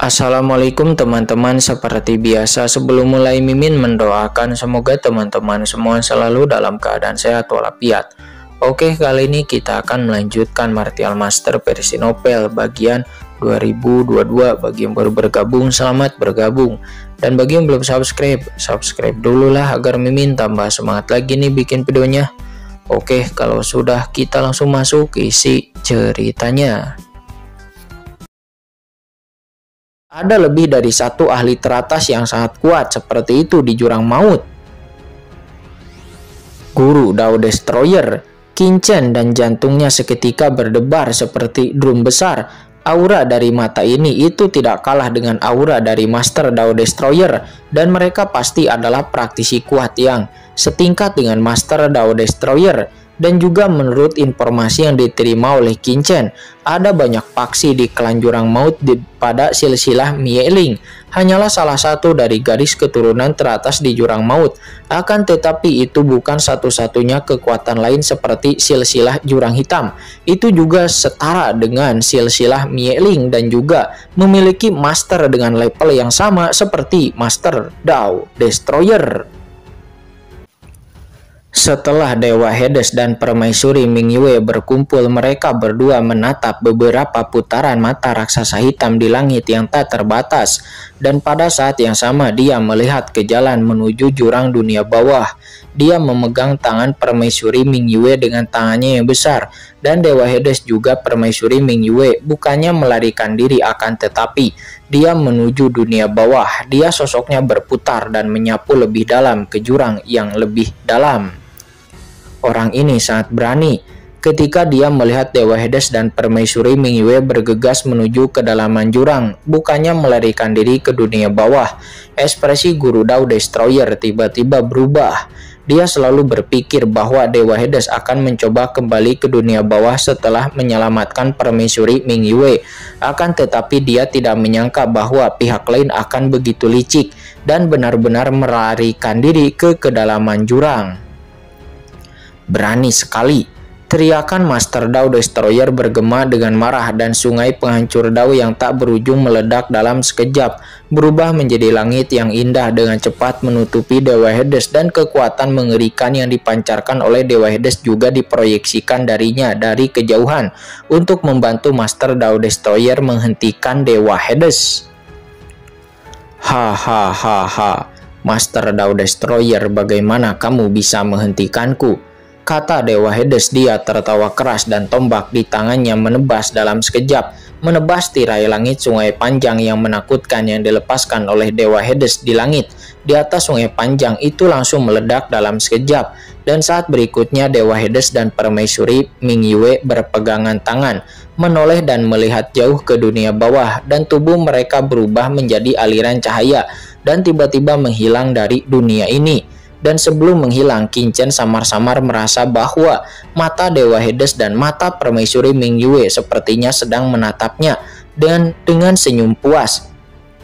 Assalamualaikum teman-teman, seperti biasa sebelum mulai Mimin mendoakan semoga teman-teman semua selalu dalam keadaan sehat walafiat. Oke, kali ini kita akan melanjutkan Martial Master versi novel bagian 2022. Bagi yang baru bergabung, selamat bergabung. Dan bagi yang belum subscribe, subscribe dulu lah agar Mimin tambah semangat lagi nih bikin videonya. Oke, kalau sudah kita langsung masuk ke isi ceritanya. Ada lebih dari satu ahli teratas yang sangat kuat seperti itu di jurang maut. Guru Dao Destroyer, kincen dan jantungnya seketika berdebar seperti drum besar. Aura dari mata ini itu tidak kalah dengan aura dari Master Dao Destroyer, dan mereka pasti adalah praktisi kuat yang setingkat dengan Master Dao Destroyer. Dan juga menurut informasi yang diterima oleh Kincen, ada banyak paksi di klan Jurang Maut pada silsilah Mieling. Hanyalah salah satu dari garis keturunan teratas di Jurang Maut. Akan tetapi itu bukan satu-satunya kekuatan lain seperti silsilah Jurang Hitam. Itu juga setara dengan silsilah Mieling dan juga memiliki master dengan level yang sama seperti Master Dao Destroyer. Setelah Dewa Hades dan Permaisuri Mingyue berkumpul, mereka berdua menatap beberapa putaran mata raksasa hitam di langit yang tak terbatas. Dan pada saat yang sama dia melihat ke jalan menuju jurang dunia bawah. Dia memegang tangan Permaisuri Mingyue dengan tangannya yang besar. Dan Dewa Hades juga Permaisuri Mingyue bukannya melarikan diri, akan tetapi dia menuju dunia bawah. Dia sosoknya berputar dan menyapu lebih dalam ke jurang yang lebih dalam. Orang ini sangat berani. Ketika dia melihat Dewa Hades dan Permaisuri Mingyue bergegas menuju kedalaman jurang, bukannya melarikan diri ke dunia bawah, ekspresi Guru Dao Destroyer tiba-tiba berubah. Dia selalu berpikir bahwa Dewa Hades akan mencoba kembali ke dunia bawah setelah menyelamatkan Permaisuri Mingyue. Akan tetapi dia tidak menyangka bahwa pihak lain akan begitu licik dan benar-benar melarikan diri ke kedalaman jurang. Berani sekali, teriakan Master Dao Destroyer bergema dengan marah, dan sungai penghancur Dao yang tak berujung meledak dalam sekejap, berubah menjadi langit yang indah dengan cepat menutupi Dewa Hades, dan kekuatan mengerikan yang dipancarkan oleh Dewa Hades juga diproyeksikan darinya dari kejauhan untuk membantu Master Dao Destroyer menghentikan Dewa Hades. Hahaha, Master Dao Destroyer, bagaimana kamu bisa menghentikanku? Kata Dewa Hades. Dia tertawa keras dan tombak di tangannya menebas dalam sekejap, menebas tirai langit sungai panjang yang menakutkan yang dilepaskan oleh Dewa Hades di langit. Di atas sungai panjang itu langsung meledak dalam sekejap, dan saat berikutnya Dewa Hades dan Permaisuri Mingyue berpegangan tangan, menoleh dan melihat jauh ke dunia bawah, dan tubuh mereka berubah menjadi aliran cahaya dan tiba-tiba menghilang dari dunia ini. Dan sebelum menghilang, Kincen samar-samar merasa bahwa mata Dewa Hades dan mata Permaisuri Mingyue sepertinya sedang menatapnya dengan senyum puas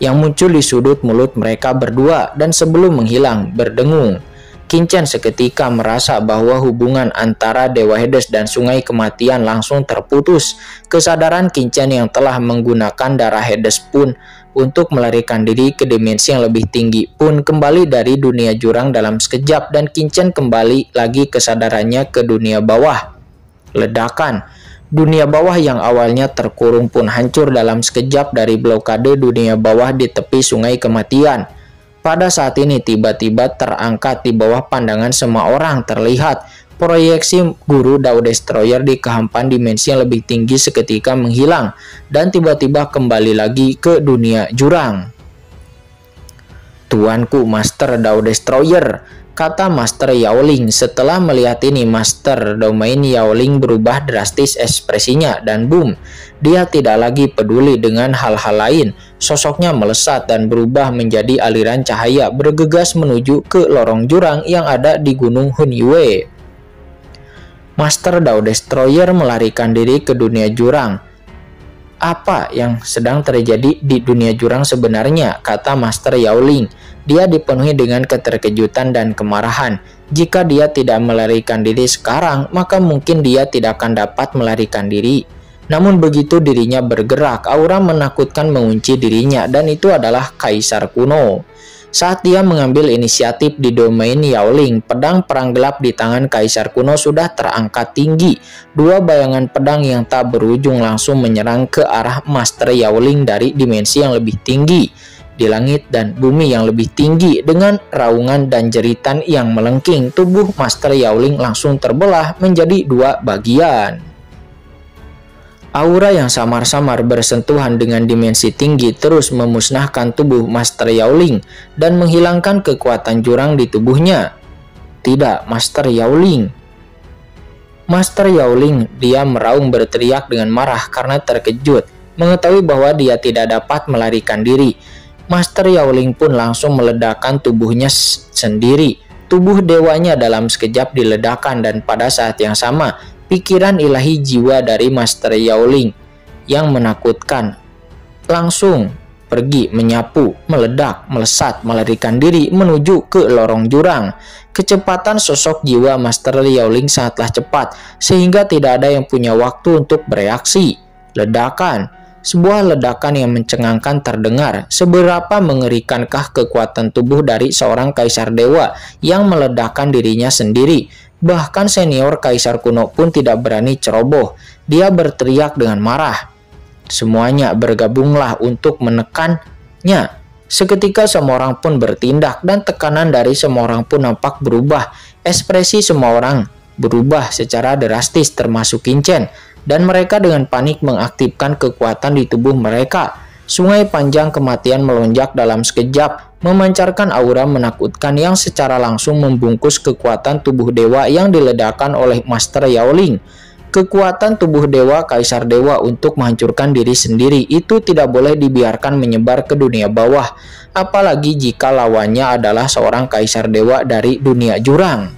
yang muncul di sudut mulut mereka berdua, dan sebelum menghilang berdengung. Kincen seketika merasa bahwa hubungan antara Dewa Hades dan Sungai Kematian langsung terputus. Kesadaran Kincen yang telah menggunakan darah Hades pun untuk melarikan diri ke dimensi yang lebih tinggi pun kembali dari dunia jurang dalam sekejap, dan Kincen kembali lagi kesadarannya ke dunia bawah. Ledakan. Dunia bawah yang awalnya terkurung pun hancur dalam sekejap dari blokade dunia bawah di tepi Sungai Kematian. Pada saat ini tiba-tiba terangkat di bawah pandangan semua orang terlihat proyeksi Guru Dao Destroyer di kehampaan dimensi yang lebih tinggi seketika menghilang dan tiba-tiba kembali lagi ke dunia jurang. Tuanku Master Dao Destroyer, kata Master Yaoling. Setelah melihat ini, Master Domain Yaoling berubah drastis ekspresinya, dan boom, dia tidak lagi peduli dengan hal-hal lain. Sosoknya melesat dan berubah menjadi aliran cahaya bergegas menuju ke lorong jurang yang ada di Gunung Hunyue. Master Dao Destroyer melarikan diri ke dunia jurang. Apa yang sedang terjadi di dunia jurang sebenarnya? Kata Master Yaoling. Dia dipenuhi dengan keterkejutan dan kemarahan. Jika dia tidak melarikan diri sekarang, maka mungkin dia tidak akan dapat melarikan diri. Namun begitu dirinya bergerak, aura menakutkan mengunci dirinya, dan itu adalah kaisar kuno. Saat dia mengambil inisiatif di domain Yaoling, pedang perang gelap di tangan kaisar kuno sudah terangkat tinggi. Dua bayangan pedang yang tak berujung langsung menyerang ke arah Master Yaoling dari dimensi yang lebih tinggi di langit dan bumi yang lebih tinggi. Dengan raungan dan jeritan yang melengking, tubuh Master Yaoling langsung terbelah menjadi dua bagian. Aura yang samar-samar bersentuhan dengan dimensi tinggi terus memusnahkan tubuh Master Yaoling dan menghilangkan kekuatan jurang di tubuhnya. Tidak, Master Yaoling. Master Yaoling, dia meraung berteriak dengan marah karena terkejut, mengetahui bahwa dia tidak dapat melarikan diri. Master Yaoling pun langsung meledakkan tubuhnya sendiri. Tubuh dewanya dalam sekejap diledakkan, dan pada saat yang sama, pikiran ilahi jiwa dari Master Yaoling yang menakutkan langsung pergi menyapu, meledak, melesat, melarikan diri menuju ke lorong jurang. Kecepatan sosok jiwa Master Yaoling sangatlah cepat sehingga tidak ada yang punya waktu untuk bereaksi. Ledakan, sebuah ledakan yang mencengangkan terdengar. Seberapa mengerikankah kekuatan tubuh dari seorang kaisar dewa yang meledakkan dirinya sendiri? Bahkan senior kaisar kuno pun tidak berani ceroboh. Dia berteriak dengan marah. Semuanya bergabunglah untuk menekannya. Seketika semua orang pun bertindak dan tekanan dari semua orang pun nampak berubah. Ekspresi semua orang berubah secara drastis termasuk Qingchen, dan mereka dengan panik mengaktifkan kekuatan di tubuh mereka. Sungai panjang kematian melonjak dalam sekejap, memancarkan aura menakutkan yang secara langsung membungkus kekuatan tubuh dewa yang diledakkan oleh Master Yaoling. Kekuatan tubuh dewa kaisar dewa untuk menghancurkan diri sendiri itu tidak boleh dibiarkan menyebar ke dunia bawah, apalagi jika lawannya adalah seorang kaisar dewa dari dunia jurang.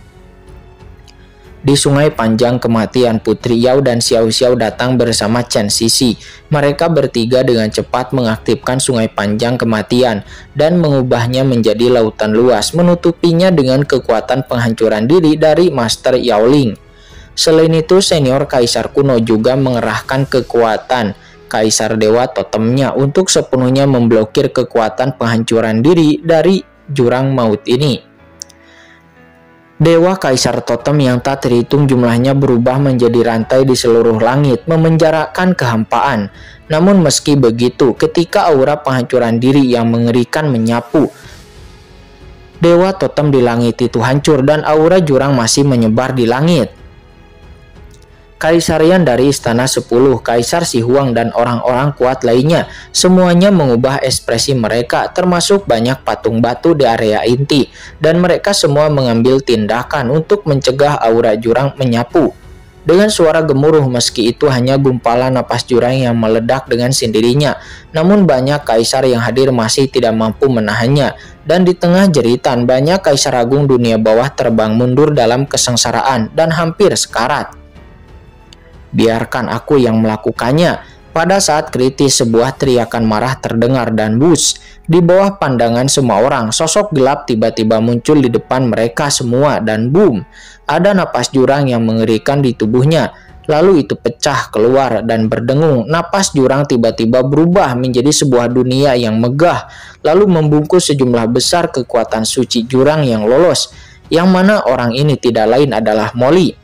Di sungai panjang kematian, Putri Yao dan Xiao Xiao datang bersama Chen Sisi. Mereka bertiga dengan cepat mengaktifkan sungai panjang kematian dan mengubahnya menjadi lautan luas, menutupinya dengan kekuatan penghancuran diri dari Master Yaoling. Selain itu, senior kaisar kuno juga mengerahkan kekuatan kaisar dewa totemnya untuk sepenuhnya memblokir kekuatan penghancuran diri dari jurang maut ini. Dewa kaisar totem yang tak terhitung jumlahnya berubah menjadi rantai di seluruh langit, memenjarakan kehampaan. Namun meski begitu, ketika aura penghancuran diri yang mengerikan menyapu, dewa totem di langit itu hancur dan aura jurang masih menyebar di langit. Kaisarian dari Istana 10, Kaisar Si Huang dan orang-orang kuat lainnya semuanya mengubah ekspresi mereka, termasuk banyak patung batu di area inti, dan mereka semua mengambil tindakan untuk mencegah aura jurang menyapu. Dengan suara gemuruh, meski itu hanya gumpalan napas jurang yang meledak dengan sendirinya, namun banyak kaisar yang hadir masih tidak mampu menahannya, dan di tengah jeritan banyak kaisar agung dunia bawah terbang mundur dalam kesengsaraan dan hampir sekarat. Biarkan aku yang melakukannya. Pada saat kritis, sebuah teriakan marah terdengar dan bus. Di bawah pandangan semua orang, sosok gelap tiba-tiba muncul di depan mereka semua dan boom, ada napas jurang yang mengerikan di tubuhnya. Lalu itu pecah keluar dan berdengung. Napas jurang tiba-tiba berubah menjadi sebuah dunia yang megah, lalu membungkus sejumlah besar kekuatan suci jurang yang lolos, yang mana orang ini tidak lain adalah Molly.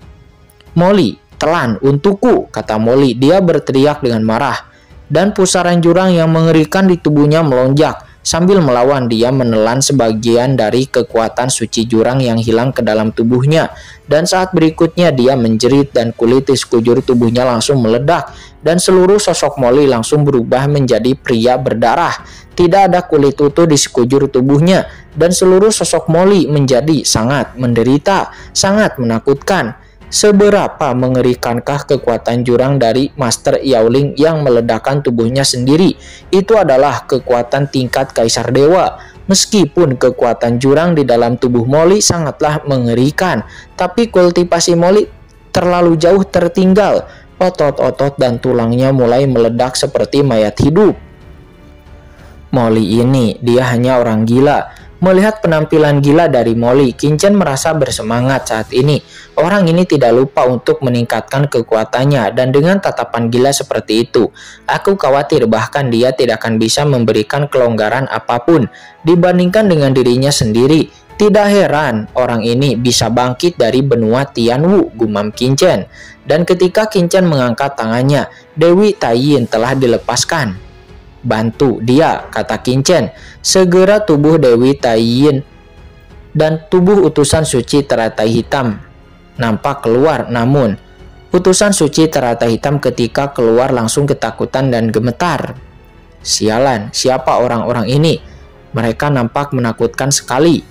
Molly, telan untukku, kata Molly. Dia berteriak dengan marah, dan pusaran jurang yang mengerikan di tubuhnya melonjak. Sambil melawan, dia menelan sebagian dari kekuatan suci jurang yang hilang ke dalam tubuhnya. Dan saat berikutnya dia menjerit dan kulit di sekujur tubuhnya langsung meledak. Dan seluruh sosok Molly langsung berubah menjadi pria berdarah. Tidak ada kulit utuh di sekujur tubuhnya. Dan seluruh sosok Molly menjadi sangat menderita, sangat menakutkan. Seberapa mengerikankah kekuatan jurang dari Master Yaoling yang meledakkan tubuhnya sendiri? Itu adalah kekuatan tingkat kaisar dewa. Meskipun kekuatan jurang di dalam tubuh Molly sangatlah mengerikan, tapi kultivasi Molly terlalu jauh tertinggal. Otot-otot dan tulangnya mulai meledak seperti mayat hidup. Molly ini, dia hanya orang gila. Melihat penampilan gila dari Molly, Qin Chen merasa bersemangat saat ini. Orang ini tidak lupa untuk meningkatkan kekuatannya, dan dengan tatapan gila seperti itu, aku khawatir bahkan dia tidak akan bisa memberikan kelonggaran apapun dibandingkan dengan dirinya sendiri. Tidak heran orang ini bisa bangkit dari benua Tianwu, gumam Qin Chen. Dan ketika Qin Chen mengangkat tangannya, Dewi Taiyin telah dilepaskan. Bantu dia, kata Qin Chen. Segera tubuh Dewi Taiyin dan tubuh utusan suci teratai hitam nampak keluar, namun utusan suci teratai hitam ketika keluar langsung ketakutan dan gemetar. Sialan, siapa orang-orang ini? Mereka nampak menakutkan sekali,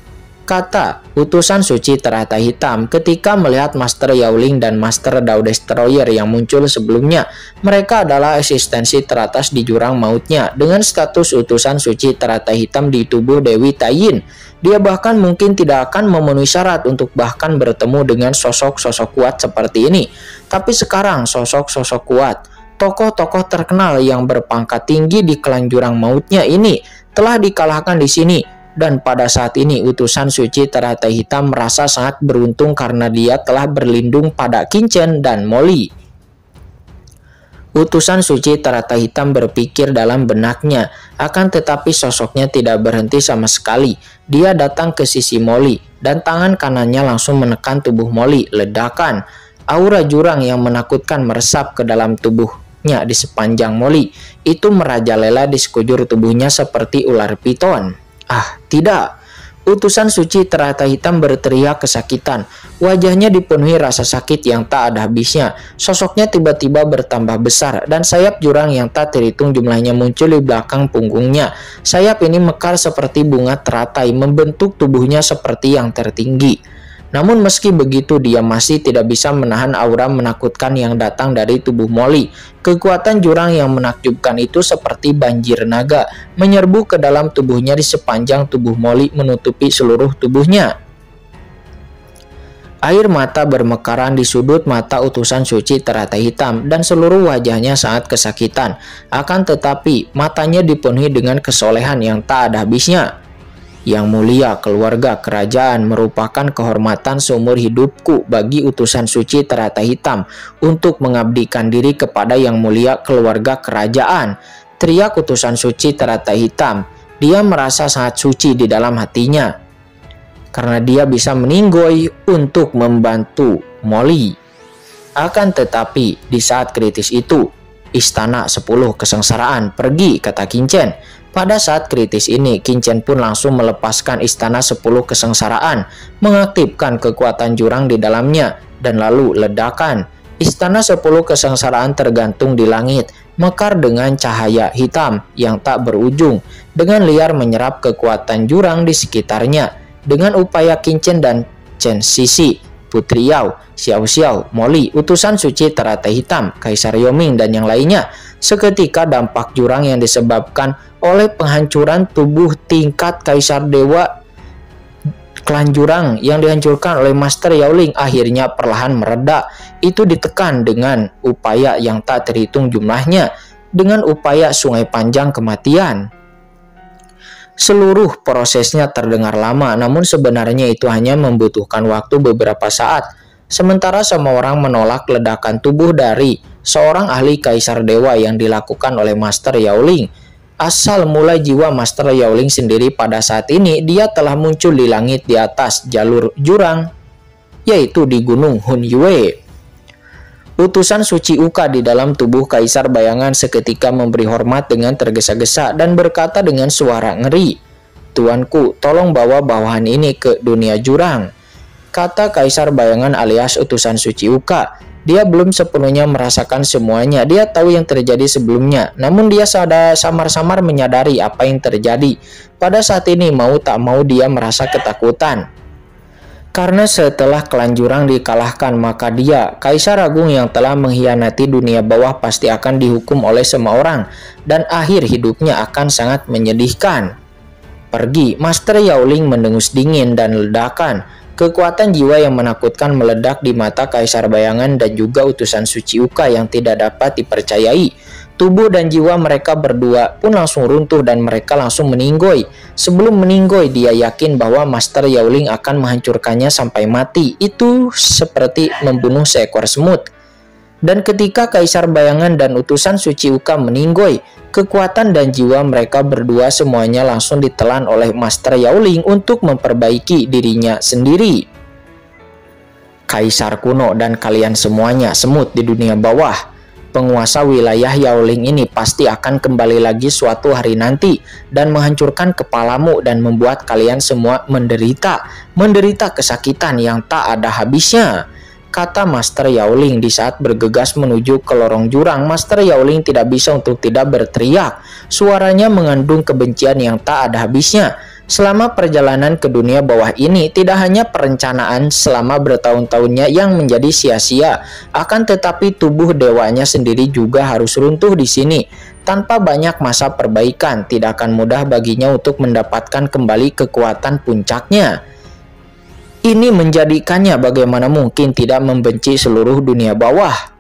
kata utusan suci teratai hitam ketika melihat Master Yaoling dan Master Dao Destroyer yang muncul sebelumnya. Mereka adalah eksistensi teratas di jurang mautnya dengan status utusan suci teratai hitam di tubuh Dewi Taiyin. Dia bahkan mungkin tidak akan memenuhi syarat untuk bahkan bertemu dengan sosok-sosok kuat seperti ini. Tapi sekarang sosok-sosok kuat, tokoh-tokoh terkenal yang berpangkat tinggi di klan jurang mautnya ini telah dikalahkan di sini. Dan pada saat ini utusan suci teratai hitam merasa sangat beruntung karena dia telah berlindung pada Qin Chen dan Molly. Utusan suci teratai hitam berpikir dalam benaknya, akan tetapi sosoknya tidak berhenti sama sekali. Dia datang ke sisi Molly dan tangan kanannya langsung menekan tubuh Molly. Ledakan, aura jurang yang menakutkan meresap ke dalam tubuhnya di sepanjang Molly. Itu merajalela di sekujur tubuhnya seperti ular piton. Ah, tidak. Utusan suci teratai hitam berteriak kesakitan. Wajahnya dipenuhi rasa sakit yang tak ada habisnya. Sosoknya tiba-tiba bertambah besar dan sayap jurang yang tak terhitung jumlahnya muncul di belakang punggungnya. Sayap ini mekar seperti bunga teratai, membentuk tubuhnya seperti yang tertinggi. Namun meski begitu dia masih tidak bisa menahan aura menakutkan yang datang dari tubuh Molly. Kekuatan jurang yang menakjubkan itu seperti banjir naga menyerbu ke dalam tubuhnya di sepanjang tubuh Molly menutupi seluruh tubuhnya. Air mata bermekaran di sudut mata utusan suci teratai hitam dan seluruh wajahnya sangat kesakitan. Akan tetapi matanya dipenuhi dengan kesolehan yang tak ada habisnya. Yang mulia, keluarga kerajaan merupakan kehormatan seumur hidupku bagi utusan suci teratai hitam untuk mengabdikan diri kepada yang mulia keluarga kerajaan. Teriak utusan suci teratai hitam. Dia merasa sangat suci di dalam hatinya karena dia bisa meninggoy untuk membantu Molly. Akan tetapi di saat kritis itu, Istana 10 Kesengsaraan pergi, kata Qin Chen. Pada saat kritis ini, Qin Chen pun langsung melepaskan Istana 10 Kesengsaraan, mengaktifkan kekuatan jurang di dalamnya, dan lalu ledakan. Istana 10 Kesengsaraan tergantung di langit, mekar dengan cahaya hitam yang tak berujung, dengan liar menyerap kekuatan jurang di sekitarnya. Dengan upaya Qin Chen dan Chen Sisi, Putri Yao, Xiao Xiao, Molly, utusan suci teratai hitam, Kaisar Yoming, dan yang lainnya, seketika dampak jurang yang disebabkan oleh penghancuran tubuh tingkat Kaisar Dewa klan jurang yang dihancurkan oleh Master Yaoling akhirnya perlahan mereda. Itu ditekan dengan upaya yang tak terhitung jumlahnya, dengan upaya sungai panjang kematian. Seluruh prosesnya terdengar lama, namun sebenarnya itu hanya membutuhkan waktu beberapa saat. Sementara semua orang menolak ledakan tubuh dari seorang ahli Kaisar Dewa yang dilakukan oleh Master Yaoling. Asal mula jiwa Master Yaoling sendiri pada saat ini, dia telah muncul di langit di atas jalur jurang, yaitu di Gunung Hunyue. Utusan suci Uka di dalam tubuh Kaisar Bayangan seketika memberi hormat dengan tergesa-gesa dan berkata dengan suara ngeri, "Tuanku, tolong bawa bawahan ini ke dunia jurang," kata Kaisar Bayangan alias utusan suci Uka. Dia belum sepenuhnya merasakan semuanya. Dia tahu yang terjadi sebelumnya, namun dia samar-samar menyadari apa yang terjadi. Pada saat ini mau tak mau dia merasa ketakutan. Karena setelah klan jurang dikalahkan, maka dia, Kaisar Agung yang telah mengkhianati dunia bawah, pasti akan dihukum oleh semua orang, dan akhir hidupnya akan sangat menyedihkan. Pergi, Master Yaoling mendengus dingin dan ledakan. Kekuatan jiwa yang menakutkan meledak di mata Kaisar Bayangan dan juga utusan suci Uka yang tidak dapat dipercayai. Tubuh dan jiwa mereka berdua pun langsung runtuh dan mereka langsung meninggoy. Sebelum meninggoy, dia yakin bahwa Master Yao Ling akan menghancurkannya sampai mati. Itu seperti membunuh seekor semut. Dan ketika Kaisar Bayangan dan utusan Suci Uka meninggoy, kekuatan dan jiwa mereka berdua semuanya langsung ditelan oleh Master Yao Ling untuk memperbaiki dirinya sendiri. Kaisar kuno dan kalian semuanya semut di dunia bawah. Penguasa wilayah Yao Ling ini pasti akan kembali lagi suatu hari nanti dan menghancurkan kepalamu dan membuat kalian semua menderita kesakitan yang tak ada habisnya, kata Master Yao Ling di saat bergegas menuju ke lorong jurang. Master Yao Ling tidak bisa untuk tidak berteriak. Suaranya mengandung kebencian yang tak ada habisnya. Selama perjalanan ke dunia bawah ini, tidak hanya perencanaan selama bertahun-tahunnya yang menjadi sia-sia, akan tetapi tubuh dewanya sendiri juga harus runtuh di sini. Tanpa banyak masa perbaikan, tidak akan mudah baginya untuk mendapatkan kembali kekuatan puncaknya. Ini menjadikannya bagaimana mungkin tidak membenci seluruh dunia bawah.